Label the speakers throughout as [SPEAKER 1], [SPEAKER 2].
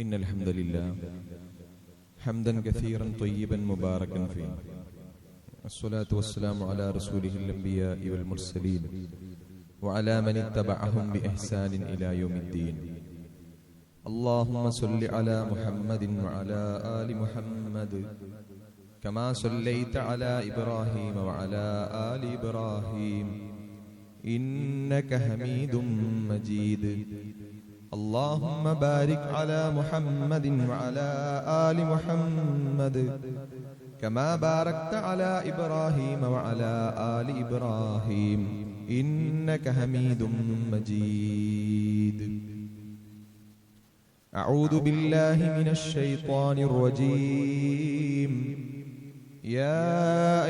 [SPEAKER 1] إن الحمد لله حمدا كثيرا طيبا مباركا فيه الصلاة والسلام على رسوله الأنبياء والمرسلين وعلى من اتبعهم بإحسان إلى يوم الدين. اللهم صل على محمد وعلى آل محمد كما صليت على إبراهيم وعلى آل إبراهيم إنك حميد مجيد. اللهم بارك على محمد وعلى آل محمد كما باركت على إبراهيم وعلى آل إبراهيم إنك حميد مجيد. أعوذ بالله من الشيطان الرجيم. يا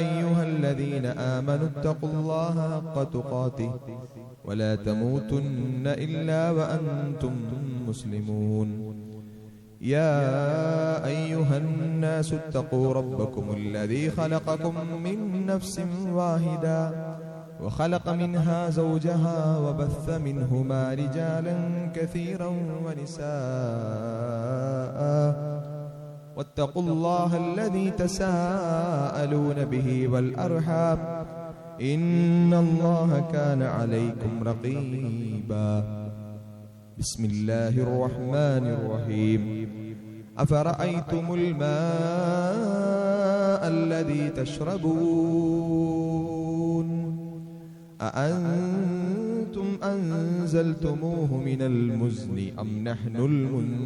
[SPEAKER 1] أيها الذين آمنوا اتقوا الله حق تقاته ولا تموتن إلا وأنتم مسلمون. يا أيها الناس اتقوا ربكم الذي خلقكم من نفس واحدة وخلق منها زوجها وبث منهما رجالا كثيرا ونساء واتقوا الله الذي تساءلون به والأرحام إن الله كان عليكم رقيبا. بسم الله الرحمن الرحيم. أفرأيتم الماء الذي تشربون أأنتم أنزلتموه من المزن أم نحن المنزلون.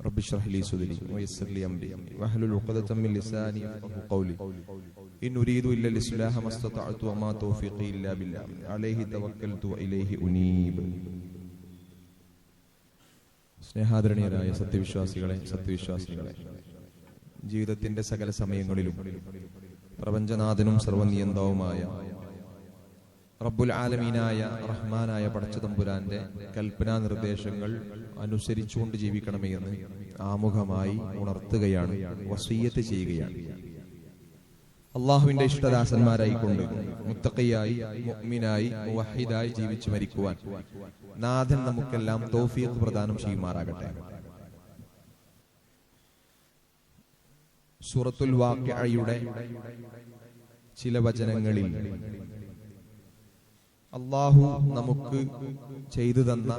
[SPEAKER 1] رب اشرح لي صدري ويسر لي أمري واحلل عقدة من لساني يفقهوا قولي. إن أريد إلا الإصلاح ما استطعت وما توفيقي إلا بالله عليه توكلت وإليه أنيب. സ്നേഹാദരണീയരായ സത്യവിശ്വാസികളെ, ജീവിതത്തിന്റെ സകല സമയങ്ങളിലും പ്രപഞ്ചനാഥനും സർവനിയന്താവുമായ റബ്ബുൽ ആലമീനായ റഹ്മാനായ പടച്ചതമ്പുരാന്റെ കൽപ്പനാ നിർദ്ദേശങ്ങൾ അനുസരിച്ചുകൊണ്ട് ജീവിക്കണമേ എന്ന് ആമുഖമായി ഉണർത്തുകയാണ്, വസിയ്യത്ത് ചെയ്യുകയാണ്. അള്ളാഹുവിന്റെ ഇഷ്ടദാസന്മാരായിക്കൊണ്ട് മുത്തഖിയായി, മുഅ്മിനായി, മുവഹിദായി ജീവിച്ചു മരിക്കുവാൻ നാഥൻ നമുക്കെല്ലാം തൗഫീഖ് പ്രദാനം ചെയ്യുമാറാകട്ടെ. സൂറത്തുൽ വാഖിഅയുടെ ചില വചനങ്ങളിൽ അള്ളാഹു നമുക്ക് ചെയ്തു തന്ന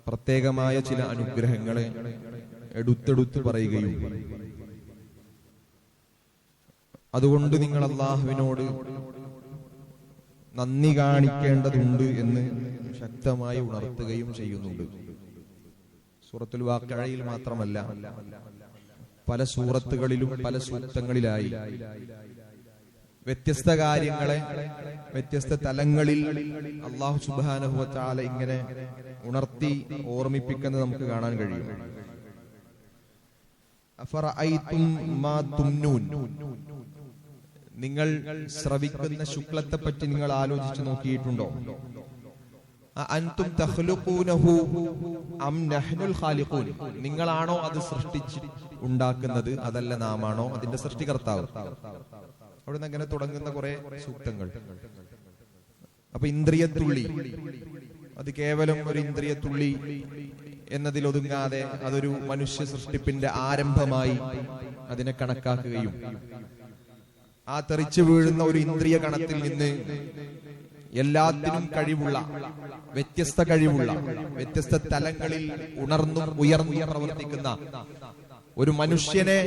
[SPEAKER 1] പ്രത്യേകമായ ചില അനുഗ്രഹങ്ങളെ എടുത്തെടുത്ത് പറയുകയും അതുകൊണ്ട് നിങ്ങൾ അള്ളാഹുവിനോട് നന്ദി കാണിക്കേണ്ടതുണ്ട് എന്ന് ശക്തമായി ഉണർത്തുകയും ചെയ്യുന്നുണ്ട്. സൂറത്തുൽ വാഖിഅയിൽ മാത്രമല്ല, പല സൂറത്തുകളിലും പല സൂക്തങ്ങളിലായി വ്യത്യസ്ത കാര്യങ്ങളെ വ്യത്യസ്ത തലങ്ങളിൽ അല്ലാഹു സുബ്ഹാനഹു വ തആല ഇങ്ങനെ ഉണർത്തി ഓർമ്മിപ്പിക്കുന്നത് നമുക്ക് കാണാൻ കഴിയും. അഫറഅയ്തും മാ തുംനൂൻ, നിങ്ങൾ ശ്രവിക്കുന്ന ശുക്ലത്തെ പറ്റി നിങ്ങൾ ആലോചിച്ചു നോക്കിയിട്ടുണ്ടോ? അൻതും തഖ്ലുഖൂനഹു അം നഹ്നുൽ ഖാലിഖൂൻ, നിങ്ങളാണോ അത് സൃഷ്ടിച്ച് ഉണ്ടാക്കുന്നത്, അതല്ല നാമാണോ അതിന്റെ സൃഷ്ടികർത്താവ്? അവിടെ നിന്ന് അങ്ങനെ തുടങ്ങുന്ന കുറെ സൂക്തങ്ങൾ. അപ്പൊ ഇന്ദ്രിയത്തുള്ളി അത് കേവലം ഒരു ഇന്ദ്രിയത്തുള്ളി എന്നതിൽ ഒതുങ്ങാതെ അതൊരു മനുഷ്യ സൃഷ്ടിപ്പിന്റെ ആരംഭമായി അതിനെ കണക്കാക്കുകയും ആ തെറിച്ചു വീഴുന്ന ഒരു ഇന്ദ്രിയ കണത്തിൽ നിന്ന് എല്ലാത്തിനും കഴിവുള്ള, വ്യത്യസ്ത കഴിവുള്ള, വ്യത്യസ്ത തലങ്ങളിൽ ഉണർന്നും ഉയർന്നും പ്രവർത്തിക്കുന്ന ഒരു മനുഷ്യനെ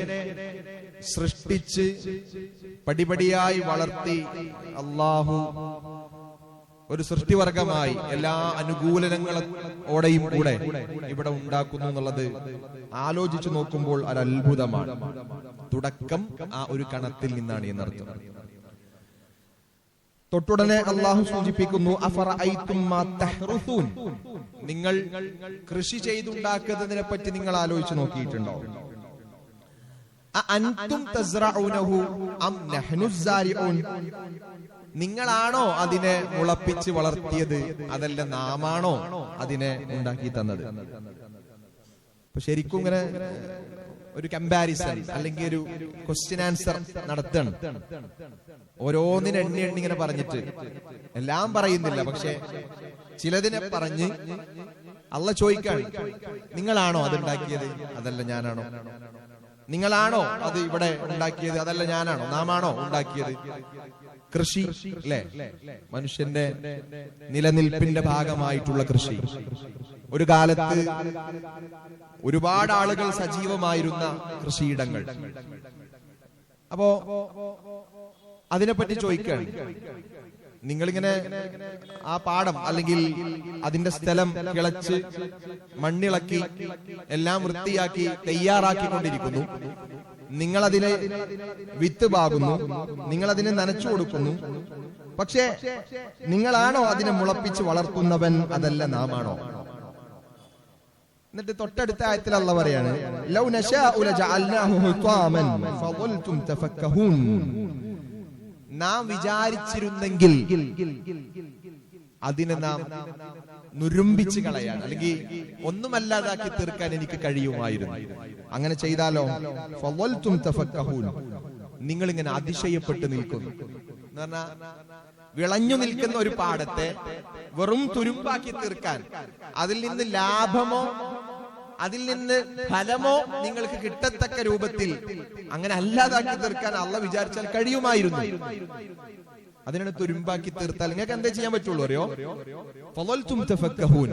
[SPEAKER 1] സൃഷ്ടിച്ച് പടിപടിയായി വളർത്തി അള്ളാഹു ഒരു സൃഷ്ടിവർഗമായി എല്ലാ അനുകൂലനങ്ങളോടെയും കൂടെ ഇവിടെ ഉണ്ടാക്കുന്നു എന്നുള്ളത് ആലോചിച്ചു നോക്കുമ്പോൾ ഒരു അത്ഭുതമാണ്. തുടക്കം ആ ഒരു കണത്തിൽ നിന്നാണ് എന്നർത്ഥം. തൊട്ടുടനെ അള്ളാഹു സൂചിപ്പിക്കുന്നു, അഫറഅയ്തും മാ തഹ്റുസൂൻ, നിങ്ങൾ കൃഷി ചെയ്തുണ്ടാക്കുന്നതിനെ പറ്റി നിങ്ങൾ ആലോചിച്ചു നോക്കിയിട്ടുണ്ടോ? അഅൻതും തസ്റഊനഹു അം നഹ്നു സാരിഊൻ, നിങ്ങളാണോ അതിനെ മുളപ്പിച്ച് വളർത്തിയത്, അതല്ല നാമാണോ അതിനെ ഉണ്ടാക്കി തന്നത്? അപ്പൊ ശരിക്കും ഇങ്ങനെ ഒരു കമ്പാരിസൺ അല്ലെങ്കിൽ ഒരു ക്വസ്റ്റ്യൻ ആൻസർ നടത്തണം. ഓരോന്നിനെ എണ്ണി ഇങ്ങനെ പറഞ്ഞിട്ട് എല്ലാം പറയുന്നില്ല, പക്ഷെ ചിലതിനെ പറഞ്ഞ് അള്ള ചോദിക്കാണ്, നിങ്ങളാണോ അതുണ്ടാക്കിയത്, അതല്ല ഞാനാണോ? നിങ്ങളാണോ അത് ഇവിടെ ഉണ്ടാക്കിയത്, അതല്ല ഞാനാണോ? നാമാണോ ഉണ്ടാക്കിയത്? കൃഷി അല്ലെ, മനുഷ്യന്റെ നിലനിൽപ്പിന്റെ ഭാഗമായിട്ടുള്ള കൃഷി. ഒരു കാലത്ത് ഒരുപാട് ആളുകൾ സജീവമായിരുന്ന കൃഷിയിടങ്ങൾ. അപ്പോ അതിനെപ്പറ്റി ചോദിക്കുകയാണ്, നിങ്ങളിങ്ങനെ ആ പാടം അല്ലെങ്കിൽ അതിന്റെ സ്ഥലം കിളച്ച് മണ്ണിളക്കി എല്ലാം വൃത്തിയാക്കി തയ്യാറാക്കിക്കൊണ്ടിരിക്കുന്നു. നിങ്ങളതിനെ വിത്ത് പാകുന്നു, നിങ്ങളതിനെ നനച്ചു കൊടുക്കുന്നു. പക്ഷേ നിങ്ങളാണോ അതിനെ മുളപ്പിച്ച് വളർത്തുന്നവൻ, അതല്ല നാമാണോ? എന്നിട്ട് തൊട്ടടുത്ത ആയത്തിൽ അല്ലാഹു പറയാണ്, ലൗ നശാഉ ലജഅൽനാഹു ഹുതാമൻ ഫളൽതും തഫക്കഹൂൻ. നാം വിചാരിച്ചിരുന്നെങ്കിൽ അതിനെ നാം നുരുമ്പിച്ച് കളയാൻ അല്ലെങ്കിൽ ഒന്നുമല്ലാതാക്കി തീർക്കാൻ എനിക്ക് കഴിയുമായിരുന്നു. അങ്ങനെ ചെയ്താലോ, ഫളൽതും തഫക്കഹൂൻ, നിങ്ങൾ ഇങ്ങനെ അതിശയപ്പെട്ട് നിൽക്കുന്നു. എന്ന് പറഞ്ഞാൽ വിളഞ്ഞു നിൽക്കുന്ന ഒരു പാടത്തെ വെറും തുരുമ്പാക്കി തീർക്കാൻ, അതിൽ നിന്ന് ലാഭമോ അതിൽ നിന്ന് ഫലമോ നിങ്ങൾക്ക് കിട്ടത്തക്ക രൂപത്തിൽ അങ്ങനെ അല്ലാതാക്കി തീർക്കാൻ അള്ളാഹ് വിചാരിച്ചാൽ കഴിയുമായിരുന്നു. അതിനെ തുരുമ്പാക്കി തീർത്താൽ നിങ്ങൾക്ക് എന്താ ചെയ്യാൻ പറ്റുള്ളൂ അറിയോ? ഫളൽതും തഫക്കഹൂൻ,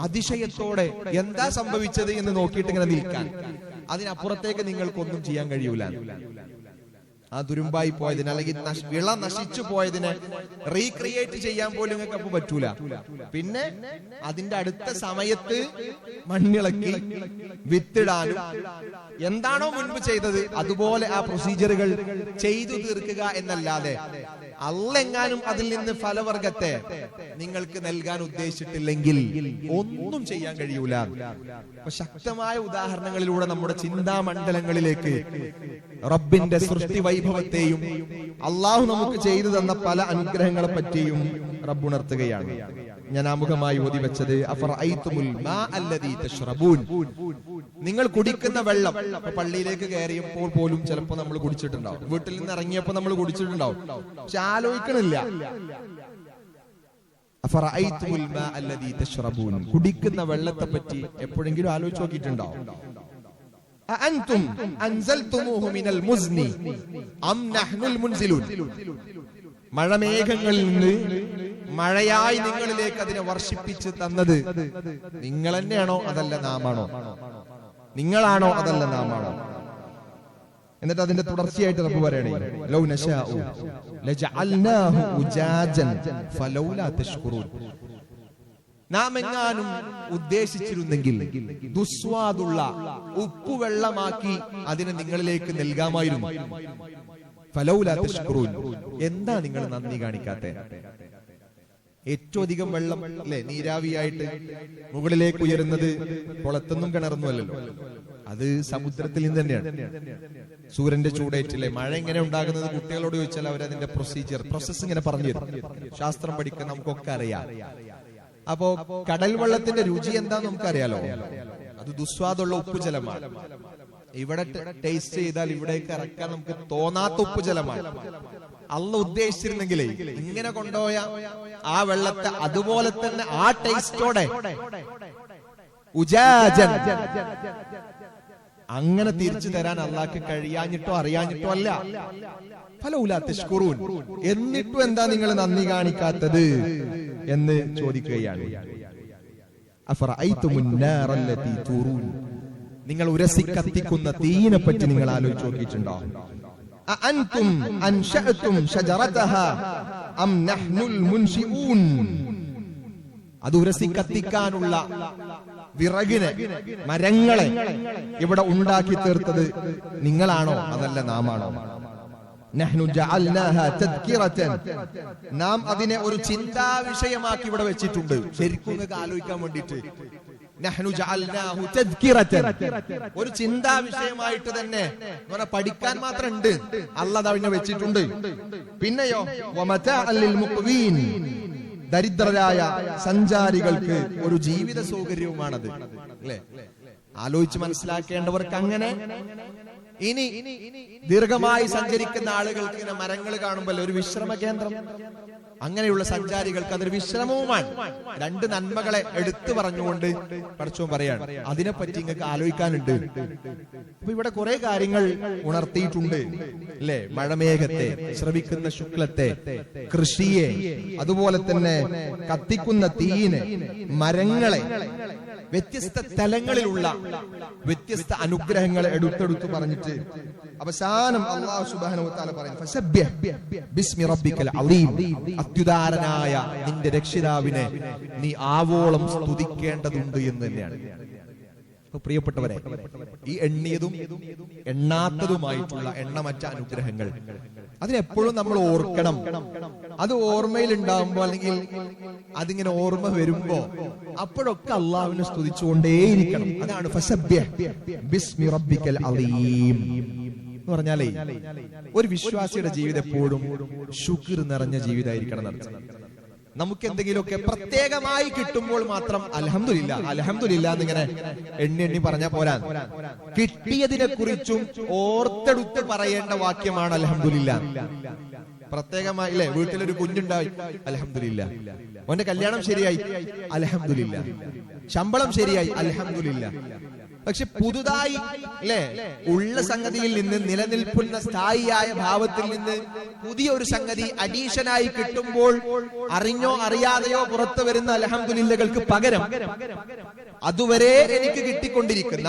[SPEAKER 1] അതിശയത്തോടെ എന്താ സംഭവിച്ചത് എന്ന് നോക്കിയിട്ട് ഇങ്ങനെ നിൽക്കാൻ. അതിനപ്പുറത്തേക്ക് നിങ്ങൾക്കൊന്നും ചെയ്യാൻ കഴിയൂല. ആ തുരുമ്പായി പോയതിന് അല്ലെങ്കിൽ വിള നശിച്ചു പോയതിനെ റീക്രിയേറ്റ് ചെയ്യാൻ പോലും നിങ്ങൾക്ക് അപ്പൊ പറ്റൂല. പിന്നെ അതിന്റെ അടുത്ത സമയത്ത് മണ്ണിളക്കി വിത്തിടാനും എന്താണോ മുൻപ് ചെയ്തത് അതുപോലെ ആ പ്രൊസീജിയറുകൾ ചെയ്തു തീർക്കുക എന്നല്ലാതെ അള്ളെങ്ങാനും അതിൽ നിന്ന് ഫലവർഗത്തെ നിങ്ങൾക്ക് നൽകാൻ ഉദ്ദേശിച്ചിട്ടില്ലെങ്കിൽ ഒന്നും ചെയ്യാൻ കഴിയൂല. അപ്പൊ ശക്തമായ ഉദാഹരണങ്ങളിലൂടെ നമ്മുടെ ചിന്താമണ്ഡലങ്ങളിലേക്ക് റബ്ബിന്റെ സൃഷ്ടി വൈഭവത്തെയും അള്ളാഹു നമുക്ക് ചെയ്തു തന്ന പല അനുഗ്രഹങ്ങളെ പറ്റിയും റബ്ബ് ഉണർത്തുകയാണ്. ഞാൻ ആമുഖമായി ഓതി വെച്ചത്, അഫറഅയ്തുമുൽ മാ അല്ലദീ തശ്റബൂൻ, നിങ്ങൾ കുടിക്കുന്ന വെള്ളം. പള്ളിയിലേക്ക് കയറിയപ്പോൾ പോലും ചിലപ്പോൾ നമ്മൾ കുടിച്ചിട്ടുണ്ടാവും, വീട്ടിൽ നിന്ന് ഇറങ്ങിയപ്പോൾ നമ്മൾ കുടിച്ചിട്ടുണ്ടാവും, പക്ഷെ ആലോചിക്കണില്ല. അഫറഅയ്തുമുൽ മാ അല്ലദീ തശ്റബൂൻ, കുടിക്കുന്ന വെള്ളത്തെ പറ്റി എപ്പോഴെങ്കിലും ആലോചിച്ച് നോക്കിയിട്ടുണ്ടാവും? അഅൻതും അൻസൽതുമൂഹു മിനൽ മുസ്നി അം നഹ്നുൽ മുൻസിലൂൻ, മഴമേഘങ്ങളിൽ നിന്ന് മഴയായി നിങ്ങളിലേക്ക് അതിനെ വർഷിപ്പിച്ച് തന്നത് നിങ്ങൾ തന്നെയാണോ, അതല്ല നാമാണോ? നിങ്ങളാണോ, അതല്ല നാമാണോ? എന്നിട്ട് അതിന്റെ തുടർച്ചയായിട്ട് റബ്ബ് പറയണേ, ലൗ നശാഉ ലജഅൽനാഹു ഉജാജൻ ഫലൗലാ തഷ്കുറൂൻ, നാം എങ്ങാനും ഉദ്ദേശിച്ചിരുന്നെങ്കിൽ ദുസ്വാദുള്ള ഉപ്പുവെള്ളമാക്കി അതിനെ നിങ്ങളിലേക്ക് നൽകാമായിരുന്നു. ഫലൗലാ തഷ്കുറൂൻ, എന്താ നിങ്ങൾ നന്ദി കാണിക്കാത്തെ? ഏറ്റവും അധികം വെള്ളം അല്ലെ നീരാവിയായിട്ട് മുകളിലേക്ക് ഉയരുന്നത് കുളത്തൊന്നും കിണറൊന്നുമല്ലല്ലോ, അത് സമുദ്രത്തിൽ നിന്ന് തന്നെയാണ്. സൂര്യന്റെ ചൂടേറ്റില്ലേ മഴ എങ്ങനെ ഉണ്ടാകുന്നത് കുട്ടികളോട് ചോദിച്ചാൽ അവരതിന്റെ പ്രോസസ് ഇങ്ങനെ പറഞ്ഞു തരും. ശാസ്ത്രം പഠിക്കാൻ നമുക്കൊക്കെ അറിയാം. അപ്പോ കടൽ വെള്ളത്തിന്റെ രുചി എന്താന്ന് നമുക്കറിയാലോ, അത് ദുസ്വാദുള്ള ഉപ്പുജലമാണ്. ഇവിടെ ടേസ്റ്റ് ചെയ്താൽ ഇവിടേക്ക് ഇറക്കാൻ നമുക്ക് തോന്നാത്ത ഉപ്പുജലമാണ്. അള്ള ഉദ്ദേശിച്ചിരുന്നെങ്കിലേ ഇങ്ങനെ കൊണ്ടുപോയ ആ വെള്ളത്തെ അതുപോലെ തന്നെ ആ ടേസ്റ്റോടെ ഉജാജൻ അങ്ങനെ തിരിച്ചു തരാൻ അള്ളാഹ്ക്ക് കഴിയാഞ്ഞിട്ടോ അറിയാഞ്ഞിട്ടോ അല്ല. ഫലൗലാ തഷ്കുറൂൻ, എന്നിട്ടും എന്താ നിങ്ങൾ നന്ദി കാണിക്കാത്തത് എന്ന് ചോദിക്കുകയാണ്. അഫറഅയ്തുമുൻ നാറല്ലതീ തൂറൂൻ, നിങ്ങൾ ഉരസി കത്തിക്കുന്ന തീയിനെ പറ്റി നിങ്ങൾ ആലോചിച്ച് നോക്കിയിട്ടുണ്ടോ? അഅൻതും അൻശഅതും ശജറതഹാ അം നഹ്നുൽ മുൻശിഊൻ, അത് ഉരസി കത്തിക്കാനുള്ള വിറകിനെ മരങ്ങളെ ഇവിടെ ഉണ്ടാക്കി തീർത്തത് നിങ്ങളാണോ, അതല്ല നാമാണോ? നഹ്നു ജഅൽനാഹാ തദ്കിറതൻ, നാം അതിനെ ഒരു ചിന്താ വിഷയമാക്കി ഇവിടെ വെച്ചിട്ടുണ്ട്. ശരിക്കും നിങ്ങൾക്ക് ആലോചിക്കാൻ വേണ്ടിയിട്ട് നഹ്നു ജഅൽനാഹു തദ്കിറതൻ, ഒരു ചിന്താ വിഷയമായിട്ട് തന്നെ പഠിക്കാൻ മാത്രം ഉണ്ട് അല്ലാഹ് അതിനെ വെച്ചിട്ടുണ്ട്. പിന്നെയോ വമതാഅൻ ലിൽ മുഖ്വീൻ, ദരിദ്രരായ സഞ്ചാരികൾക്ക് ഒരു ജീവിത സൗകര്യവുമാണത് അല്ലേ? ആലോചിച്ച് മനസ്സിലാക്കേണ്ടവർക്ക് അങ്ങനെ. ഇനി ദീർഘമായി സഞ്ചരിക്കുന്ന ആളുകൾക്ക് ഇങ്ങനെ മരങ്ങൾ കാണുമ്പോൾ ഒരു വിശ്രമ കേന്ദ്രം, അങ്ങനെയുള്ള സഞ്ചാരികൾക്ക് അതൊരു വിശ്രമവുമാണ്. രണ്ട് നന്മകളെ എടുത്തു പറഞ്ഞുകൊണ്ട് പടച്ചോൻ പറയാണ്, അതിനെപ്പറ്റി നിങ്ങൾക്ക് ആലോചിക്കാനുണ്ട്. അപ്പൊ ഇവിടെ കുറെ കാര്യങ്ങൾ ഉണർത്തിയിട്ടുണ്ട് അല്ലെ? മഴമേഘത്തെ, ശ്രവിക്കുന്ന ശുക്ലത്തെ, കൃഷിയെ, അതുപോലെ തന്നെ കത്തിക്കുന്ന തീയിനെ, മരങ്ങളെ, വ്യത്യസ്ത തലങ്ങളിലുള്ള വ്യത്യസ്ത അനുഗ്രഹങ്ങളെ എടുത്തെടുത്ത് പറഞ്ഞിട്ട് അവസാനം അല്ലാഹു സുബ്ഹാനഹു വ തആല പറയുന്നു, ഫസബ്ബിഹ് ബിസ്മി റബ്ബിക്കൽ അളീം, അത്യുദാരനായ നിന്റെ രക്ഷിതാവിനെ നീ ആവോളം സ്തുതിക്കേണ്ടതുണ്ട് എന്ന് തന്നെയാണ്. പ്രിയപ്പെട്ടവരെ, ഈ എണ്ണിയതും എണ്ണാത്തതുമായിട്ടുള്ള എണ്ണമറ്റ അനുഗ്രഹങ്ങൾ അതിനെപ്പോഴും നമ്മൾ ഓർക്കണം. അത് ഓർമ്മയിൽ ഉണ്ടാവുമ്പോ, അല്ലെങ്കിൽ അതിങ്ങനെ ഓർമ്മ വരുമ്പോ അപ്പോഴൊക്കെ അള്ളാഹുവിനെ സ്തുതിച്ചുകൊണ്ടേയിരിക്കണം. അതാണ് ഫസബ്ബിഹ് ബിസ്മി റബ്ബിക്കൽ അളീം എന്ന് പറഞ്ഞാലേ, ഒരു വിശ്വാസിയുടെ ജീവിതം എപ്പോഴും ശുക്ർ നിറഞ്ഞ ജീവിതമായിരിക്കണം നടത്തുന്നത്. നമുക്ക് എന്തെങ്കിലുമൊക്കെ പ്രത്യേകമായി കിട്ടുമ്പോൾ മാത്രം അൽഹംദുലില്ലാ അൽഹംദുലില്ലാ എന്നിങ്ങനെ എണ്ണി പറഞ്ഞാൽ പോരാ. കിട്ടിയതിനെ കുറിച്ചും ഓർത്തെടുത്ത് പറയേണ്ട വാക്യമാണ് അൽഹംദുലില്ലാ. പ്രത്യേകമായി അല്ലെ, വീട്ടിലൊരു കുഞ്ഞുണ്ടായി അൽഹംദുലില്ലാ, അവന്റെ കല്യാണം ശരിയായി അൽഹംദുലില്ലാ, ശമ്പളം ശരിയായി അൽഹംദുലില്ലാ. പക്ഷെ പുതുതായി അല്ലെ ഉള്ള സംഗതിയിൽ നിന്ന്, നിലനിൽക്കുന്ന സ്ഥായിയായ ഭാവത്തിൽ നിന്ന് പുതിയ ഒരു സംഗതി അഡീഷനായി കിട്ടുമ്പോൾ അറിഞ്ഞോ അറിയാതെയോ പുറത്തു വരുന്ന അൽഹംദുലില്ലകൾക്ക് പകരം അതുവരെ എനിക്ക് കിട്ടിക്കൊണ്ടിരിക്കുന്ന,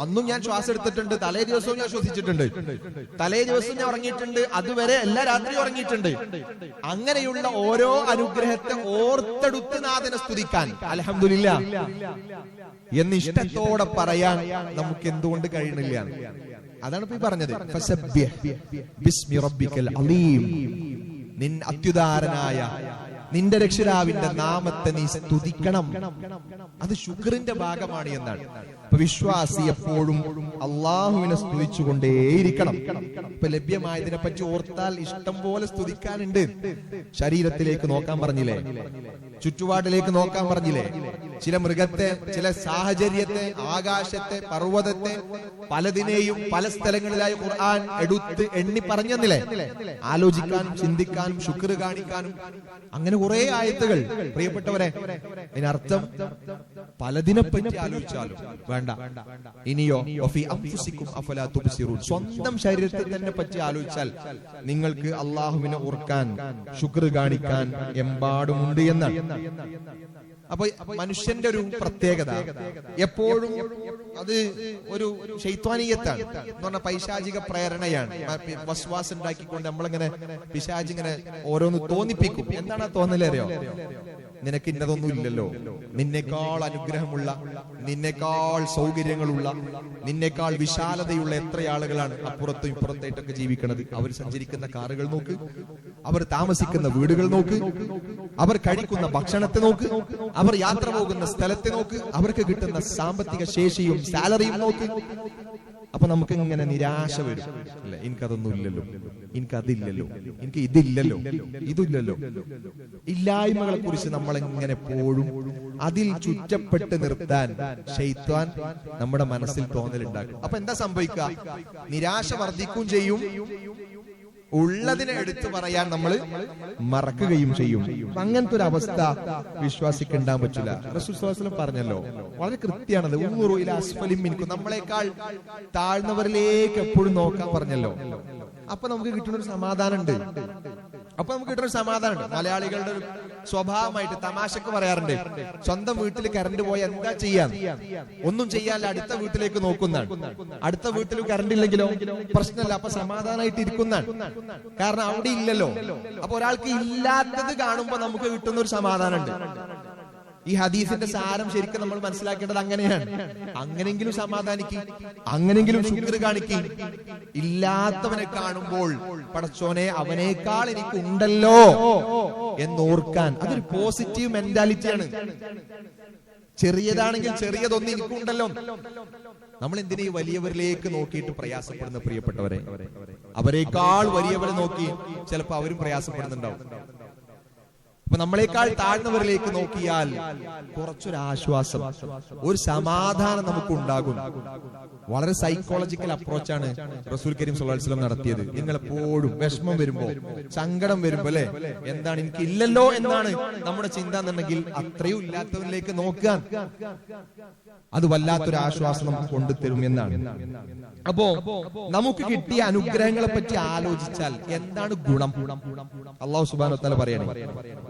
[SPEAKER 1] അന്നും ഞാൻ ശ്വാസം എടുത്തിട്ടുണ്ട്, തലേ ദിവസവും ഞാൻ ശ്വസിച്ചിട്ടുണ്ട്, തലേ ദിവസവും ഞാൻ ഉറങ്ങിയിട്ടുണ്ട്, അതുവരെ എല്ലാ രാത്രിയും ഉറങ്ങിയിട്ടുണ്ട്, അങ്ങനെയുള്ള ഓരോ അനുഗ്രഹത്തെ ഓർത്തെടുത്ത് നാഥനെ സ്തുതിക്കാൻ അൽഹംദുലില്ലാ എന്ന് ഇഷ്ടത്തോടെ പറയാൻ നമുക്ക് എന്തുകൊണ്ട് കഴിയണില്ല? അതാണ് ഇപ്പൊ പറഞ്ഞത്, ഫസബ്ബിഹ് ബിസ്മി റബ്ബിക്കൽ അളീം, നിൻ അത്യുദാരനായ നിന്റെ രക്ഷിതാവിന്റെ നാമത്തെ നീ സ്തുതിക്കണം. അത് ശുക്രിന്റെ ഭാഗമാണ് എന്നാണ്. അപ്പൊ വിശ്വാസി എപ്പോഴും അള്ളാഹുവിനെ സ്തുതിച്ചുകൊണ്ടേയിരിക്കണം. ഇപ്പൊ ലഭ്യമായതിനെ പറ്റി ഓർത്താൽ ഇഷ്ടം പോലെ സ്തുതിക്കാനുണ്ട്. ശരീരത്തിലേക്ക് നോക്കാൻ പറഞ്ഞില്ലേ, ചുറ്റുപാടിലേക്ക് നോക്കാൻ പറഞ്ഞില്ലേ, ചില മൃഗത്തെ, ചില സാഹചര്യത്തെ, ആകാശത്തെ, പർവ്വതത്തെ, പലതിനെയും പല സ്ഥലങ്ങളിലായി ഖുർആൻ എടുത്ത് എണ്ണി പറഞ്ഞെന്നില്ലേ? ആലോചിക്കാനും ചിന്തിക്കാനും ശുക്ർ കാണിക്കാനും അങ്ങനെ കുറെ ആയത്തുകൾ. പ്രിയപ്പെട്ടവരെ, ഇതിനർത്ഥം പലതിനെപ്പറ്റി ആലോചിച്ചാലും വേണ്ട. ഇനിയോ സ്വന്തം ശരീരത്തെ തന്നെ പറ്റി ആലോചിച്ചാൽ നിങ്ങൾക്ക് അള്ളാഹുവിനെ ഓർക്കാൻ, ശുക്ർ കാണിക്കാൻ എമ്പാടുമുണ്ട് എന്നാണ്. അപ്പൊ മനുഷ്യന്റെ ഒരു പ്രത്യേകത എപ്പോഴും അത് ഒരു ശൈത്വാനീയത്താണ് എന്ന് പറഞ്ഞ പൈശാചിക പ്രേരണയാണ്. വസ്വാസ് ഉണ്ടാക്കിക്കൊണ്ട് നമ്മളിങ്ങനെ പിശാചിങ്ങനെ ഓരോന്ന് തോന്നിപ്പിക്കും. എന്താണ് ആ തോന്നലറിയോ? നിനക്ക് ഇന്നതൊന്നും ഇല്ലല്ലോ, നിന്നേക്കാൾ അനുഗ്രഹമുള്ള, നിന്നേക്കാൾ സൗകര്യങ്ങളുള്ള, നിന്നേക്കാൾ വിശാലതയുള്ള എത്ര ആളുകളാണ് അപ്പുറത്തും ഇപ്പുറത്തായിട്ടൊക്കെ ജീവിക്കുന്നത്. അവർ സഞ്ചരിക്കുന്ന കാറുകൾ നോക്ക്, അവർ താമസിക്കുന്ന വീടുകൾ നോക്ക്, അവർ കഴിക്കുന്ന ഭക്ഷണത്തെ നോക്ക്, അവർ യാത്ര പോകുന്ന സ്ഥലത്തെ നോക്ക്, അവർക്ക് കിട്ടുന്ന സാമ്പത്തിക ശേഷിയും സാലറിയും നോക്ക്. അപ്പൊ നമുക്ക് ഇങ്ങനെ നിരാശ വരും അല്ലെ? എനിക്കതൊന്നും ഇല്ലല്ലോ, എനിക്കതില്ലല്ലോ, എനിക്ക് ഇതില്ലല്ലോ, ഇതില്ലല്ലോ. ഇല്ലായ്മകളെ കുറിച്ച് നമ്മളെങ്ങനെ എപ്പോഴും അതിൽ ചുറ്റപ്പെട്ട് നിർത്താൻ ശൈത്വാൻ നമ്മുടെ മനസ്സിൽ തോന്നലുണ്ടാക്കും. അപ്പൊ എന്താ സംഭവിക്കുക? നിരാശ വർദ്ധിക്കുകയും ചെയ്യും, ഉള്ളതിനെ എടുത്തു പറയാൻ നമ്മൾ മറക്കുകയും ചെയ്യും. അങ്ങനത്തെ ഒരു അവസ്ഥ വിശ്വാസിക്ക് ഉണ്ടാൻ പറ്റില്ല. റസൂൽ സ്വല്ലല്ലാഹു അലൈഹി വസല്ലം പറഞ്ഞല്ലോ, വളരെ കൃത്യമാണത്. ഉൻദുറു ഇലാ അസ്ഫലിൻ മിൻകും, നമ്മളെക്കാൾ താഴ്ന്നവരിലേക്ക് എപ്പോഴും നോക്കാൻ പറഞ്ഞല്ലോ. അപ്പൊ നമുക്ക് കിട്ടുന്ന ഒരു സമാധാനമുണ്ട്. മലയാളികളുടെ ഒരു സ്വഭാവമായിട്ട് തമാശക്ക് പറയാറുണ്ട്, സ്വന്തം വീട്ടിൽ കറണ്ട് പോയ എന്താ ചെയ്യാൻ? ഒന്നും ചെയ്യാൻ അടുത്ത വീട്ടിലേക്ക് നോക്കുന്നതാണ്. അടുത്ത വീട്ടിൽ കറണ്ട് ഇല്ലെങ്കിലോ പ്രശ്നമില്ല, അപ്പൊ സമാധാനമായിട്ട് ഇരിക്കുന്നതാണ്. കാരണം അവിടെ ഇല്ലല്ലോ. അപ്പൊ ഒരാൾക്ക് ഇല്ലാത്തത് കാണുമ്പോ നമുക്ക് കിട്ടുന്ന ഒരു സമാധാനമുണ്ട്. ഈ ഹദീസിന്റെ സാരം ശരിക്കും നമ്മൾ മനസ്സിലാക്കേണ്ടത് അങ്ങനെയാണ്. അങ്ങനെങ്കിലും സമാധാനിക്കും, അങ്ങനെങ്കിലും ശുക്ർ കാണിക്കും. ഇല്ലാത്തവനെ കാണുമ്പോൾ പടച്ചോനെ അവനേക്കാൾ എനിക്കുണ്ടല്ലോ എന്നോർക്കാൻ, അതൊരു പോസിറ്റീവ് മെന്റാലിറ്റിയാണ്. ചെറിയതാണെങ്കിൽ ചെറിയതൊന്നും എനിക്കുണ്ടല്ലോ. നമ്മൾ എന്തിനാ ഈ വലിയവരിലേക്ക് നോക്കിയിട്ട് പ്രയാസപ്പെടുന്ന? പ്രിയപ്പെട്ടവരെ, അവരെക്കാൾ വലിയവരെ നോക്കി ചിലപ്പോ അവരും പ്രയാസപ്പെടുന്നുണ്ടാവും. അപ്പൊ നമ്മളെക്കാൾ താഴ്ന്നവരിലേക്ക് നോക്കിയാൽ കുറച്ചൊരു ആശ്വാസം, ഒരു സമാധാനം നമുക്ക് ഉണ്ടാകും. വളരെ സൈക്കോളജിക്കൽ അപ്രോച്ചാണ് റസൂൽ കരീം സ്വല്ലല്ലാഹു അലൈഹി വസല്ലം നടത്തിയത്. നിങ്ങൾ എപ്പോഴും വിഷമം വരുമ്പോ, സങ്കടം വരുമ്പോ അല്ലെ, എന്താണ് എനിക്ക് ഇല്ലല്ലോ എന്നാണ് നമ്മുടെ ചിന്ത എന്നുണ്ടെങ്കിൽ അത്രയും ഇല്ലാത്തവരിലേക്ക് നോക്കാൻ അത് വല്ലാത്തൊരു ആശ്വാസം നമുക്ക് കൊണ്ടുതരും എന്നാണ്. അപ്പോ നമുക്ക് കിട്ടിയ അനുഗ്രഹങ്ങളെ പറ്റി ആലോചിച്ചാൽ എന്താണ് ഗുണം? അല്ലാഹു സുബ്ഹാനഹു വ തആല പറയാണ്,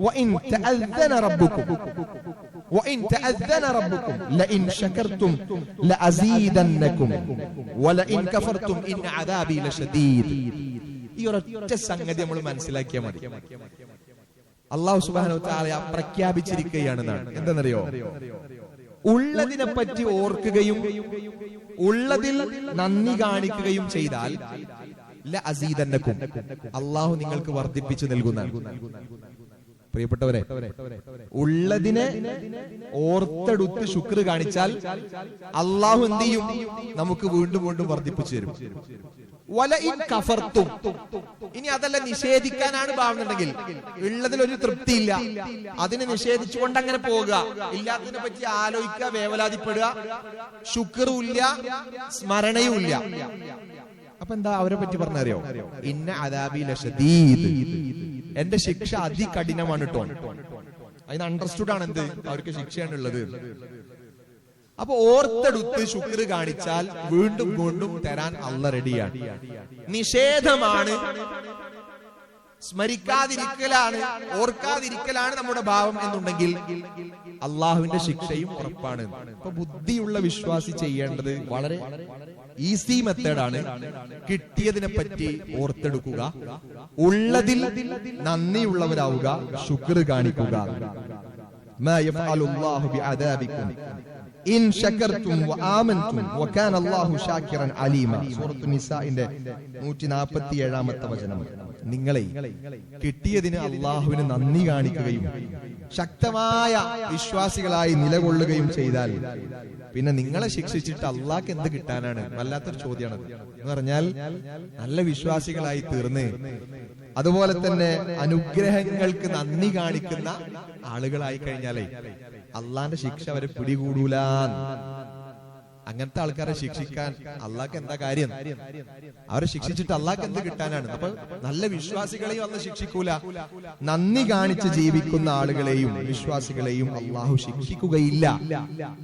[SPEAKER 1] വഇൻ തഅذന റബ്ബുക്കും വഇൻ തഅذന റബ്ബുക്കും ലഇൻ ശകർതും ലഅസീദന്നകും വലഇൻ കഫർതും ഇൻ അദാബി ലശദീദ്. ഈ ഒരൊറ്റ സംഗതി നമ്മൾ മനസ്സിലാക്കിയാൽ മതി. അല്ലാഹു സുബ്ഹാനഹു വ തആല പ്രഖ്യാപിച്ചിരിക്കുകയാണെന്നാണ്. എന്താണെന്നറിയോ? ഉള്ളതിനെ പറ്റി ഓർക്കുകയും ഉള്ളതിൽ നന്ദി കാണിക്കുകയും ചെയ്താൽ ലഅസീദന്നകും, അല്ലാഹു നിങ്ങൾക്ക് വർദ്ധിപ്പിച്ചു നൽകുന്നതാണ്. പ്രിയപ്പെട്ടവരെ, ഉള്ളതിനെ ഓർത്തെടുത്ത് ശുക്ർ കാണിച്ചാൽ അല്ലാഹു എന്ത് ചെയ്യും? നമുക്ക് വീണ്ടും വീണ്ടും വർദ്ധിപ്പിച്ചു തരും. വലഇൻ കഫർതും, ഇനി അതല്ല നിഷേധിക്കാനാണ് ഭാവമുണ്ടെങ്കിൽ, ഉള്ളതിലൊരു തൃപ്തിയില്ല, അതിനെ നിഷേധിച്ചുകൊണ്ട് അങ്ങനെ പോവുക, ഇല്ലാത്തതിനെ പറ്റി ആലോചിക്കുക, വേവലാതിപ്പെടുക, ശുക്റുമില്ല, സ്മരണയുമില്ല. അപ്പൊ എന്താ അവരെ പറ്റി പറഞ്ഞറിയോ? ഇന്ന അദാബി ലശദീദ്, എന്റെ ശിക്ഷ അതികഠിനമാണ് കേട്ടോ. അതിന് അണ്ടർസ്റ്റുഡ് ആണ് എന്ത് അവർക്ക് ശിക്ഷയാണുള്ളത്. അപ്പൊ ഓർത്തെടുത്ത് ശുക്ർ കാണിച്ചാൽ വീണ്ടും വീണ്ടും തരാൻ അല്ലാഹ് റെഡിയാണ്. നിഷേധമാണ്, സ്മരിക്കാതിരിക്കലാണ്, ഓർക്കാതിരിക്കലാണ് നമ്മുടെ ഭാവം എന്നുണ്ടെങ്കിൽ അള്ളാഹുവിന്റെ ശിക്ഷയും ഉറപ്പാണ്. അപ്പൊ ബുദ്ധിയുള്ള വിശ്വാസി ചെയ്യേണ്ടത് വളരെ ഈസി മെത്തേഡാണ്. കിട്ടിയതിനെ പറ്റി ഓർത്തെടുക്കുക, ഉള്ളതിൽ നന്ദിയുള്ളവരാവുക, ശുക്ർ കാണിക്കുക. മാ യഫ്അലുല്ലാഹു ബിഅദാബികും ഇൻ ശകർതും വആമൻതും വകാന അല്ലാഹു ശാകിറൻ അലീമ. സൂറത്തുൻ നിസാഇന്റെ 147-ാമത്തെ വചനം. നിങ്ങളെ കിട്ടിയതിന് അള്ളാഹുവിന് നന്ദി കാണിക്കുകയും ശക്തമായ വിശ്വാസികളായി നിലകൊള്ളുകയും ചെയ്താൽ പിന്നെ നിങ്ങളെ ശിക്ഷിച്ചിട്ട് അള്ളാഹ്ക്ക് എന്ത് കിട്ടാനാണ്? വല്ലാത്തൊരു ചോദ്യമാണ് എന്ന് പറഞ്ഞാൽ, നല്ല വിശ്വാസികളായി തീർന്ന് അതുപോലെ തന്നെ അനുഗ്രഹങ്ങൾക്ക് നന്ദി കാണിക്കുന്ന ആളുകളായി കഴിഞ്ഞാലേ അള്ളാന്റെ ശിക്ഷ അവരെ പിടികൂടൂല. അങ്ങനത്തെ ആൾക്കാരെ ശിക്ഷിക്കാൻ അള്ളാഹ്ക്ക് എന്താ കാര്യം? അവരെ ശിക്ഷിച്ചിട്ട് അള്ളാഹ്ക്ക് എന്ത് കിട്ടാനാണ്? അപ്പൊ നല്ല വിശ്വാസികളെയും അള്ളാഹ് ശിക്ഷിക്കൂല. നന്ദി കാണിച്ച് ജീവിക്കുന്ന ആളുകളെയും വിശ്വാസികളെയും അള്ളാഹു ശിക്ഷിക്കുകയില്ല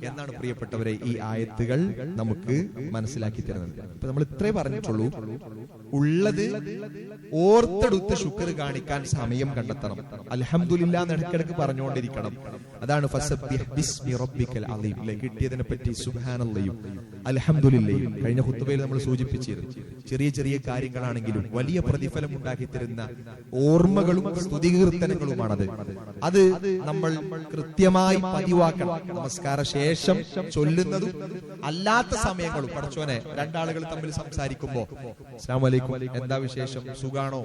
[SPEAKER 1] എന്നാണ് പ്രിയപ്പെട്ടവരെ ഈ ആയത്തുകൾ നമുക്ക് മനസ്സിലാക്കി തരുന്നത്. അപ്പൊ നമ്മൾ ഇത്രേ പറഞ്ഞിട്ടുള്ളൂ. ഉള്ളത് ഓർത്തെടുത്ത് ശുക്ർ കാണിക്കാൻ സമയം കണ്ടെത്തണം. അൽഹംദുലില്ലാ എന്ന് ഇടയ്ക്കിടയ്ക്ക് പറഞ്ഞുകൊണ്ടിരിക്കണം. അതാണ് ഫസബ്ബിഹ് ബിസ്മി റബ്ബിക്കൽ അലീം. കിട്ടിയതിനെ പറ്റി സുബ്ഹാനല്ലാഹും അൽഹംദുലില്ലയും കഴിഞ്ഞ ഖുത്ബയിൽ നമ്മൾ സൂചിപ്പിച്ചിരുന്നു. ചെറിയ ചെറിയ കാര്യങ്ങളാണെങ്കിലും വലിയ പ്രതിഫലം ഉണ്ടാക്കി തരുന്ന ഓർമ്മകളും സ്തുതികീർത്തനങ്ങളുമാണത്. അത് നമ്മൾ കൃത്യമായി പതിവാക്കണം. നമസ്കാര ശേഷം ചൊല്ലുന്നതും അല്ലാത്ത സമയങ്ങളും. പടച്ചോനെ, രണ്ടാളുകൾ തമ്മിൽ സംസാരിക്കുമ്പോ അസ്സലാമു അലൈക്കും, എന്താ വിശേഷം, സുഖാണോ,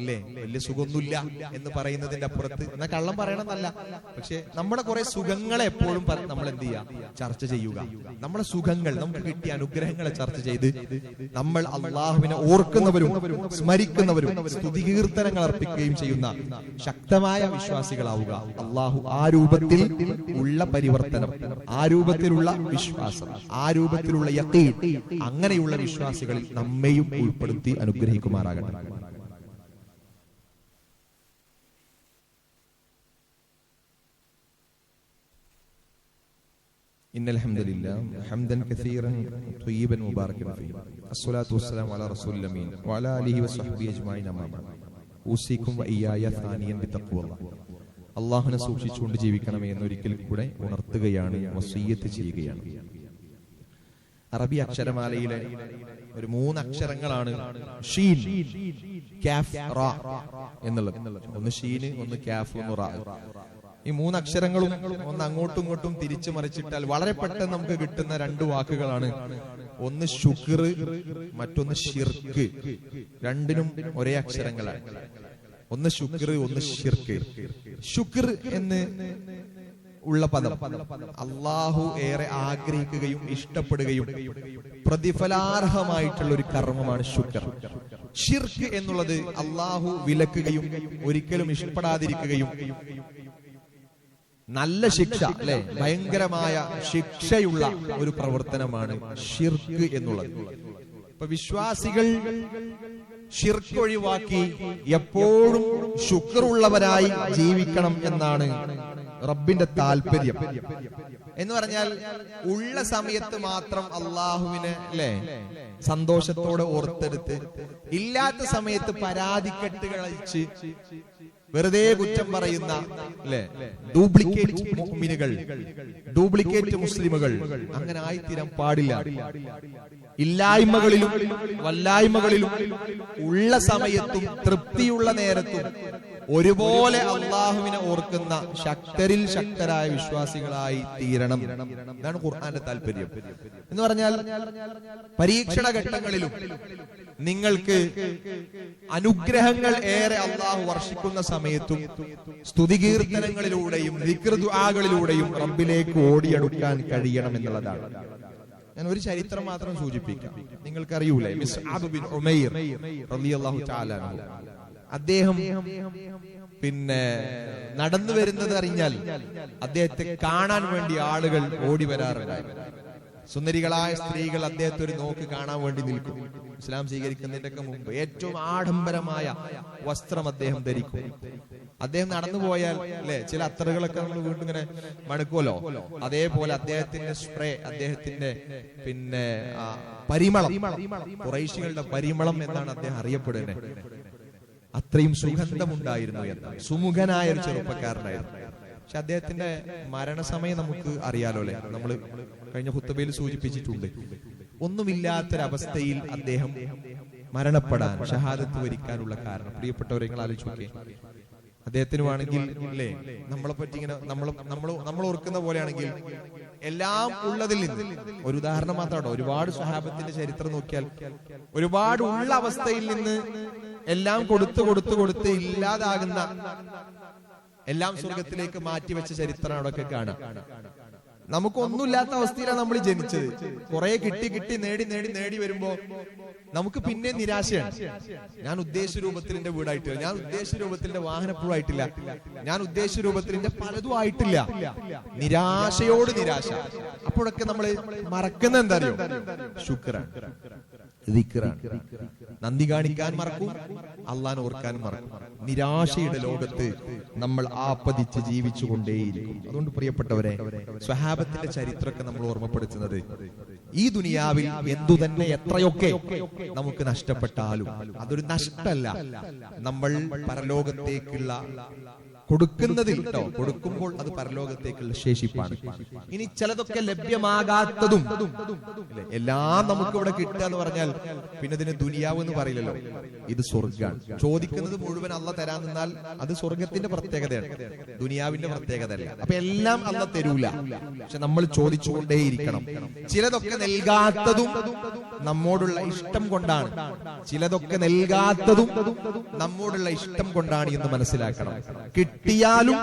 [SPEAKER 1] ഇല്ലേ, വലിയ സുഖമൊന്നുമില്ല എന്ന് പറയുന്നതിന്റെ അപ്പുറത്ത്, എന്നാ കള്ളം പറയണമെന്നല്ല, പക്ഷെ നമ്മുടെ കുറെ സുഖങ്ങളെ എപ്പോഴും നമ്മൾ എന്ത് ചെയ്യുക? ചർച്ച ചെയ്യുക. നമ്മുടെ സുഖങ്ങൾ, നമുക്ക് കിട്ടിയ അനുഗ്രഹങ്ങളെ ചർച്ച ചെയ്ത് നമ്മൾ അള്ളാഹുവിനെ ഓർക്കുന്നവരും സ്മരിക്കുന്നവരും സ്തുതികീർത്തനങ്ങൾ അർപ്പിക്കുകയും ചെയ്യുന്ന ശക്തമായ വിശ്വാസികളാവുക. അള്ളാഹു ആ രൂപത്തിൽ ഉള്ള പരിവർത്തനം, ആ രൂപത്തിലുള്ള വിശ്വാസം, ആ രൂപത്തിലുള്ള യഖീൻ, അങ്ങനെയുള്ള വിശ്വാസികളിൽ നമ്മെയും ഉൾപ്പെടുത്തി അനുഗ്രഹിക്കുമാറാകട്ടെ. إن الحمد لله حمدا كثيرا طيبا مباركا فيه الصلاة والسلام على رسول الأمين وعلى آله وصحبه أجمعين أما بعد أوصيكم وإياي ثانيا بتقوى الله. അള്ളാഹുവിനെ സൂക്ഷിച്ചുകൊണ്ട് ജീവിക്കണമേ എന്നൊരിക്കൽ കൂടെ ഉണർത്തുകയാണ്, വസിയ്യത്ത് ചെയ്യുകയാണ്. അറബി അക്ഷരമാലയിലെ ഒരു 3 അക്ഷരങ്ങളാണ് ഷീൻ, കാഫ്, റാ എന്നുള്ളത്. ഒന്ന് ഷീന്, ഒന്ന് കാഫ്, ഒന്ന് റാ. ഈ 3 അക്ഷരങ്ങളും ഒന്ന് അങ്ങോട്ടും ഇങ്ങോട്ടും തിരിച്ചു മറിച്ചിട്ടാൽ വളരെ പെട്ടെന്ന് നമുക്ക് കിട്ടുന്ന 2 വാക്കുകളാണ്. ഒന്ന് ശുക്ർ, മറ്റൊന്ന് ശിർക്ക്. രണ്ടിനും ഒരേ അക്ഷരങ്ങളാണ്. ഒന്ന് ശുക്ർ, ഒന്ന് ശിർക്ക്. ശുക്ർ എന്ന് ഉള്ള പദം അള്ളാഹു ഏറെ ആഗ്രഹിക്കുകയും ഇഷ്ടപ്പെടുകയും പ്രതിഫലാർഹമായിട്ടുള്ള ഒരു കർമ്മമാണ് ശുക്ർ. ഷിർക്ക് എന്നുള്ളത് അള്ളാഹു വിലക്കുകയും ഒരിക്കലും ഇഷ്ടപ്പെടാതിരിക്കുകയും നല്ല ശിക്ഷ അല്ലെ, ഭയങ്കരമായ ശിക്ഷയുള്ള ഒരു പ്രവർത്തനമാണ് ഷിർക്ക് എന്നുള്ളത്. ഇപ്പൊ വിശ്വാസികൾ ഷിർക്ക് ഒഴിവാക്കി എപ്പോഴും ശുക്റുള്ളവരായി ജീവിക്കണം എന്നാണ് റബ്ബിന്റെ താല്പര്യം. എന്ന് പറഞ്ഞാൽ ഉള്ള സമയത്ത് മാത്രം അള്ളാഹുവിനെ അല്ലെ സന്തോഷത്തോടെ ഓർത്തെടുത്ത്, ഇല്ലാത്ത സമയത്ത് പരാതിക്കെട്ടുകൾ അയച്ച് വെറുതെ കുറ്റം പറയുന്ന അല്ലെ ഡ്യൂപ്ലിക്കേറ്റ് മുഅ്മിനുകൾ, ഡ്യൂപ്ലിക്കേറ്റ് മുസ്ലിമുകൾ അങ്ങനെ ആയിത്തീരാൻ പാടില്ല. ഇല്ലായ്മകളിലും വല്ലായ്മകളിലും ഉള്ള സമയത്തും തൃപ്തിയുള്ള നേരത്തും ഒരുപോലെ അള്ളാഹുവിനെ ഓർക്കുന്ന ശക്തരിൽ ശക്തരായ വിശ്വാസികളായി തീരണം. ഇതാണ് ഖുർആന്റെ താല്പര്യം. എന്ന് പറഞ്ഞാൽ പരീക്ഷണ ഘട്ടങ്ങളിലും നിങ്ങൾക്ക് അനുഗ്രഹങ്ങൾ ഏറെ അള്ളാഹു വർഷിക്കുന്ന സമയത്തും സ്തുതികീർത്തനങ്ങളിലൂടെയും ദിക്ർ ദുആകളിലൂടെയും റബ്ബിലേക്ക് ഓടിയെടുക്കാൻ കഴിയണം എന്നുള്ളതാണ്. ഞാൻ ഒരു ചരിത്രം മാത്രം സൂചിപ്പിക്കാം. നിങ്ങൾക്കറിയൂലേ മിസ്അബ് ബിൻ ഉമൈർ റളിയല്ലാഹു തആല അൻഹു, അദ്ദേഹം നടന്നു വരുന്നത് അറിഞ്ഞാൽ അദ്ദേഹത്തെ കാണാൻ വേണ്ടി ആളുകൾ ഓടി വരാറുണ്ടായിരുന്നു. സുന്ദരികളായ സ്ത്രീകൾ അദ്ദേഹത്തെ ഒരു നോക്ക് കാണാൻ വേണ്ടി നിൽക്കും. ഇസ്ലാം സ്വീകരിക്കുന്നതിന്റെ മുമ്പ് ഏറ്റവും ആഡംബരമായ വസ്ത്രം അദ്ദേഹം ധരിക്കും. അദ്ദേഹം നടന്നു പോയാൽ അല്ലെ ചില അത്തറുകളൊക്കെ നമ്മൾ വീണ്ടും ഇങ്ങനെ മണക്കുമല്ലോ, അതേപോലെ അദ്ദേഹത്തിന്റെ സ്പ്രേ, അദ്ദേഹത്തിന്റെ പരിമളം, ഖുറൈശികളുടെ പരിമളം എന്നാണ് അദ്ദേഹം അറിയപ്പെടുന്നത്. അത്രയും സുഗന്ധമുണ്ടായിരുന്നു എന്ന്. സുമുഖനായ ഒരു ചെറുപ്പക്കാരനായിരുന്നു. പക്ഷെ അദ്ദേഹത്തിന്റെ മരണസമയം നമുക്ക് അറിയാലോ അല്ലെ, നമ്മൾ കഴിഞ്ഞ ഖുത്ബയിൽ സൂചിപ്പിച്ചിട്ടുണ്ട്. ഒന്നുമില്ലാത്തൊരവസ്ഥയിൽ അദ്ദേഹം മരണപ്പെടാൻ, ഷഹാദത്ത് വരിക്കാനുള്ള കാരണം പ്രിയപ്പെട്ടവരെ നിങ്ങൾ ആലോചിച്ച് നോക്കിയേ. അദ്ദേഹത്തിന് വേണമെങ്കിൽ അല്ലേ നമ്മളെ പറ്റി ഇങ്ങനെ നമ്മൾ ഓർക്കുന്ന പോലെയാണെങ്കിൽ എല്ലാം ഉള്ളതിൽ നിന്ന് ഒരു ഉദാഹരണം മാത്രമാണ്. ഒരുപാട് സ്വഹാബത്തിന്റെ ചരിത്രം നോക്കിയാൽ ഒരുപാട് ഉള്ള അവസ്ഥയിൽ നിന്ന് എല്ലാം കൊടുത്ത് ഇല്ലാതാകുന്ന, എല്ലാം സ്വർഗത്തിലേക്ക് മാറ്റിവെച്ച ചരിത്രം അവിടെയൊക്കെ കാണാം. നമുക്കൊന്നുമില്ലാത്ത അവസ്ഥയിലാണ് നമ്മൾ ജനിച്ചത്. കുറെ കിട്ടി നേടി വരുമ്പോ നമുക്ക് പിന്നെ നിരാശയാണ്. ഞാൻ ഉദ്ദേശിച്ച രൂപത്തിൽ എന്റെ വീടായിട്ടില്ല, ഞാൻ ഉദ്ദേശിച്ച രൂപത്തിൽ എന്റെ വാഹനപ്പുഴ ആയിട്ടില്ല, ഞാൻ ഉദ്ദേശിച്ച രൂപത്തിൽ എന്റെ പലതും ആയിട്ടില്ല. നിരാശയോട് നിരാശ. അപ്പോഴൊക്കെ നമ്മൾ മറക്കുന്ന എന്താ അറിയോ? ശുക്റാണ്, ദിക്റാണ്. നന്ദി കാണിക്കാൻ മറക്കും, അള്ളാഹനെ ഓർക്കാൻ മറക്കും. നിരാശയുടെ ലോകത്ത് നമ്മൾ ആപ്പതിച്ച് ജീവിച്ചു കൊണ്ടേയിരിക്കും. അതുകൊണ്ട് പ്രിയപ്പെട്ടവരെ, സ്വഹാബത്തിന്റെ ചരിത്രമൊക്കെ നമ്മൾ ഓർമ്മപ്പെടുത്തുന്നത് ഈ ദുനിയാവിൽ എന്തു തന്നെ എത്രയൊക്കെ നമുക്ക് നഷ്ടപ്പെട്ടാലും അതൊരു നഷ്ടമല്ല. നമ്മൾ പരലോകത്തേക്കുള്ള കൊടുക്കുന്നതിൽ കൊടുക്കുമ്പോൾ അത് പരലോകത്തേക്കുള്ള ശേഷിപ്പാണ്. ഇനി ചിലതൊക്കെ ലഭ്യമാകാത്തതും എല്ലാം നമുക്ക് ഇവിടെ കിട്ടുക എന്ന് പറഞ്ഞാൽ പിന്നെ ഇതിന് ദുനിയാവ് എന്ന് പറയില്ലല്ലോ. ഇത് സ്വർഗ്ഗാണ്. ചോദിക്കുന്നത് മുഴുവൻ അള്ള തരാൻ നിന്നാൽ അത് സ്വർഗത്തിന്റെ പ്രത്യേകതയാണ്, ദുനിയാവിന്റെ പ്രത്യേകതയല്ല. അപ്പൊ എല്ലാം അള്ള തരൂല, പക്ഷെ നമ്മൾ ചോദിച്ചുകൊണ്ടേയിരിക്കണം. ചിലതൊക്കെ നൽകാത്തതും നമ്മോടുള്ള ഇഷ്ടം കൊണ്ടാണ്, ചിലതൊക്കെ നൽകാത്തതും നമ്മോടുള്ള ഇഷ്ടം കൊണ്ടാണ് എന്ന് മനസ്സിലാക്കണം. കിട്ടിയാലും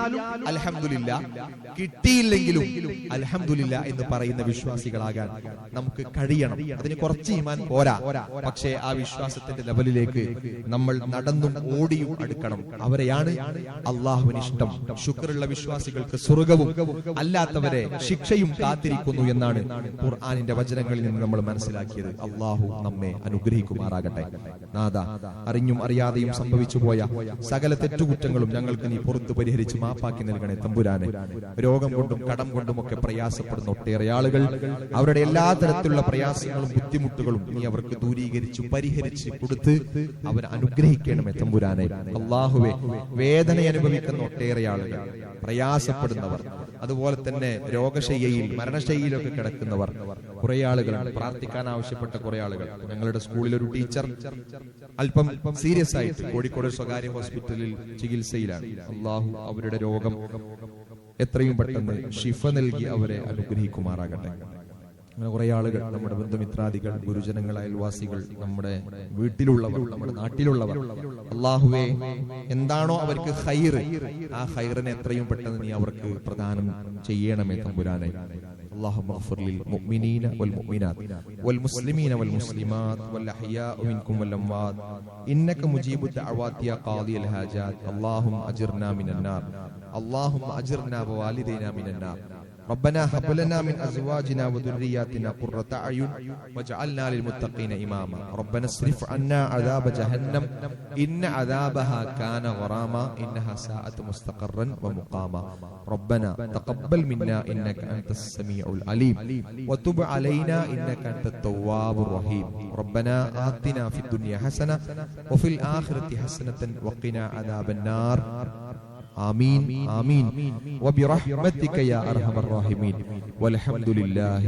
[SPEAKER 1] അൽഹംദുലില്ലാ, കിട്ടിയില്ലെങ്കിലും അൽഹംദുലില്ലാ എന്ന് പറയുന്ന വിശ്വാസികളാകാൻ നമുക്ക് കഴിയണം. അതിന് കുറച്ച് ഈമാൻ പോരാ, പക്ഷേ ആ വിശ്വാസത്തിന്റെ ലെവലിലേക്ക് നമ്മൾ നടന്നും ഓടിയും അടുക്കണം. അവരെയാണ് അള്ളാഹുവിന് ഇഷ്ടം. ശുക്റുള്ള വിശ്വാസികൾക്ക് സ്വർഗവും അല്ലാത്തവരെ ശിക്ഷയും കാത്തിരിക്കുന്നു എന്നാണ് ഖുർആനിന്റെ വചനങ്ങളിൽ നിന്ന് നമ്മൾ മനസ്സിലാക്കിയത്. അള്ളാഹു നമ്മെ അനുഗ്രഹിക്കുമാറാകട്ടെ. നാദാ, അറിഞ്ഞും അറിയാതെയും സംഭവിച്ചു പോയ സകല തെറ്റുകുറ്റങ്ങളും ഞങ്ങൾക്ക് നീ പുറത്തു പരിഹരിച്ച് മാപ്പാക്കി നൽകണേ തമ്പുരാനെ. രോഗം കൊണ്ടും കടം കൊണ്ടും ഒക്കെ പ്രയാസപ്പെടുന്ന ഒട്ടേറെ ആളുകൾ, അവരുടെ എല്ലാ തരത്തിലുള്ള പ്രയാസങ്ങളും ബുദ്ധിമുട്ടുകളും നീ അവർക്ക് ദൂരീകരിച്ചു പരിഹരിച്ച് കൊടുത്ത് അവരെ അനുഗ്രഹിക്കണമേ തമ്പുരാനെ. അള്ളാഹുവെ, വേദന അനുഭവിക്കുന്ന ഒട്ടേറെ ആളുകൾ, പ്രയാസപ്പെടുന്നവർ, അതുപോലെ തന്നെ രോഗശയ്യയിൽ മരണശയ്യയിലൊക്കെ കിടക്കുന്നവർ കുറെ ആളുകൾ, പ്രാർത്ഥിക്കാൻ ആവശ്യപ്പെട്ട കുറെ ആളുകൾ. ഞങ്ങളുടെ സ്കൂളിലൊരു ടീച്ചർ അല്പം സീരിയസ് ആയിട്ട് കോഴിക്കോട് സ്വകാര്യ ഹോസ്പിറ്റലിൽ ചികിത്സയിലാണ്. അള്ളാഹു അവരുടെ രോഗം എത്രയും പെട്ടെന്ന് ശിഫ നൽകി അവരെ അനുഗ്രഹിക്കുമാറാകട്ടെ. അങ്ങനെ കുറെ ആളുകൾ, നമ്മുടെ ബന്ധുമിത്രാദികൾ, ഗുരുജനങ്ങൾ, അയൽവാസികൾ, നമ്മുടെ വീട്ടിലുള്ളവർ, നമ്മുടെ നാട്ടിലുള്ളവർ, അള്ളാഹുവേ, എന്താണോ അവർക്ക് ഖൈർ, ആ ഖൈറിനെ എത്രയും പെട്ടെന്ന് നീ അവർക്ക് പ്രദാനം ചെയ്യണമേ തമ്പുരാനെ. اللهم اغفر للمؤمنين والمؤمنات والمسلمين والمسلمات والأحياء منكم والأموات إنك مجيب الدعوات يا قاضي الحاجات. اللهم أجرنا من النار. اللهم أجرنا ووالدينا من النار ربنا هب لنا من أزواجنا وذرياتنا قرة أعين واجعلنا للمتقين إماما ربنا اصرف عنا عذاب جهنم إن عذابها كان غراما إنها ساءت مستقرا ومقاما ربنا تقبل منا إنك أنت السميع العليم وتب علينا إنك أنت التواب الرحيم ربنا آتنا في الدنيا حسنة وفي الآخرة حسنة وقنا عذاب النار آمين آمين وبرحمتك يا أرحم الراحمين والحمد لله